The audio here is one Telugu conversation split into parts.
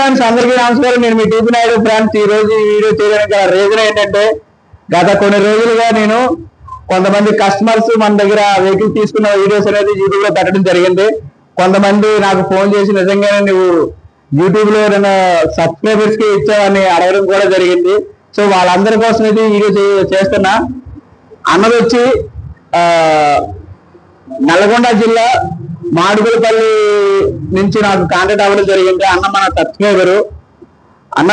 ఫ్రెండ్స్, అందరికీ నమస్కారం. నేను మీ టీపీ నాయుడు ఫ్రెండ్స్. ఈ రోజు ఈ వీడియో చేయడానికి గల రీజన్ ఏంటంటే, గత కొన్ని రోజులుగా నేను కొంతమంది కస్టమర్స్ మన దగ్గర వెహికల్ తీసుకున్న వీడియోస్ అనేది యూట్యూబ్ లో పెట్టడం జరిగింది. కొంతమంది నాకు ఫోన్ చేసి నిజంగానే నువ్వు యూట్యూబ్ లో నేను సబ్స్క్రైబర్స్ కి ఇచ్చావని అడగడం కూడా జరిగింది. సో వాళ్ళందరి కోసం ఇది వీడియో చేస్తున్నా. అన్నది వచ్చి నల్గొండ జిల్లా మాడుగులపల్లి నుంచి నాకు కాంటాక్ట్ అవ్వడం జరిగింది. అన్న మన సబ్స్క్రైబరు. అన్న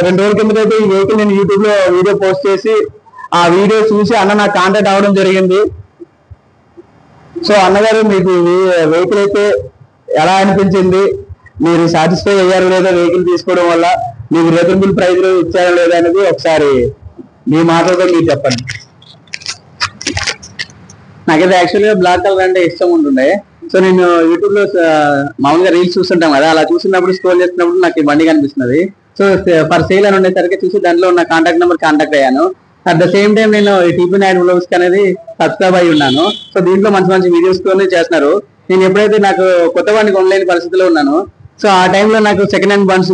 2 రోజుల కిందటైతే ఈ వెహికల్ నేను యూట్యూబ్ లో వీడియో పోస్ట్ చేసి ఆ వీడియో చూసి అన్న నాకు కాంటాక్ట్ అవ్వడం జరిగింది. సో అన్నగారు, మీకు వెహికల్ అయితే ఎలా అనిపించింది, మీరు సాటిస్ఫై అయ్యారు లేదా వెహికల్ తీసుకోవడం వల్ల, మీకు రీజనబుల్ ప్రైస్ లో ఇచ్చారా లేదా అనేది ఒకసారి మీ మాటలతో మీరు చెప్పండి. నాకైతే యాక్చువల్గా బ్లాక్ కలర్ అంటే ఇష్టం ఉంటుండే. సో నేను యూట్యూబ్ లో మామూలుగా రీల్స్ చూస్తుంటాం కదా, అలా చూసినప్పుడు స్క్రోల్ చేస్తున్నప్పుడు నాకు ఈ బండి కనిపిస్తున్నది. సో ఫర్ సేల్ అని ఉండేసరికి చూసి దాంట్లో ఉన్న కాంటాక్ట్ నెంబర్ కాంటాక్ట్ అయ్యాను. అట్ ద సేమ్ టైం నేను టీపీ నాయుడు వ్లాగ్స్ అనేది సబ్స్క్రైబ్ అయి ఉన్నాను. సో దీంట్లో మంచి మంచి వీడియోస్ చేస్తున్నారు. నేను ఎప్పుడైతే నాకు కొత్త బండి కొనలేని పరిస్థితిలో ఉన్నాను, సో ఆ టైంలో నాకు సెకండ్ హ్యాండ్ బండ్స్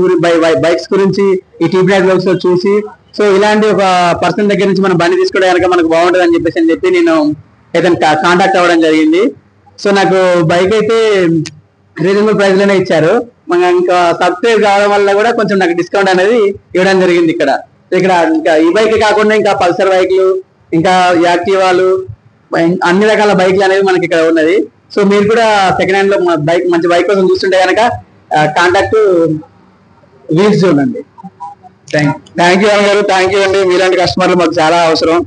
బైక్స్ గురించి ఈ టీపీ నాయుడు వ్లాగ్స్ లో చూసి, సో ఇలాంటి ఒక పర్సన్ దగ్గర నుంచి మనం బండి తీసుకోవడం కనుక మనకు బాగుంటుంది అని చెప్పి నేను ఏదైనా కాంటాక్ట్ అవ్వడం జరిగింది. సో నాకు బైక్ అయితే రీజనబుల్ ప్రైస్ లోనే ఇచ్చారు. ఇంకా సబ్స్క్రైబ్ కావడం వల్ల కూడా కొంచెం నాకు డిస్కౌంట్ అనేది ఇవ్వడం జరిగింది. ఇక్కడ ఇంకా ఈ బైక్ కాకుండా ఇంకా పల్సర్ బైక్లు, ఇంకా యాక్టివాలు, అన్ని రకాల బైక్లు అనేవి మనకి ఇక్కడ ఉన్నది. సో మీరు కూడా సెకండ్ హ్యాండ్ లో మంచి బైక్ కోసం చూస్తుంటే కనుక కాంటాక్ట్ వీల్స్ చూడండి. థ్యాంక్ యూ అన్న గారు, థ్యాంక్ యూ అండి. మీలాంటి కస్టమర్లు మాకు చాలా అవసరం.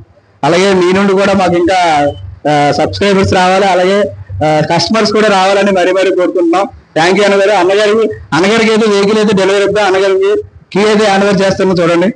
అలాగే మీ నుండి కూడా మాకు ఇంకా సబ్స్క్రైబర్స్ రావాలి, అలాగే కస్టమర్స్ కూడా రావాలని మరీ కోరుకుంటున్నాం. థ్యాంక్ యూ అన్నగారు. అన్నగారికి అయితే వెహికల్ అయితే డెలివరీ ఇద్దాం. అన్నగారికి కీ అయితే హ్యాండ్ ఓవర్ చేస్తాను చూడండి.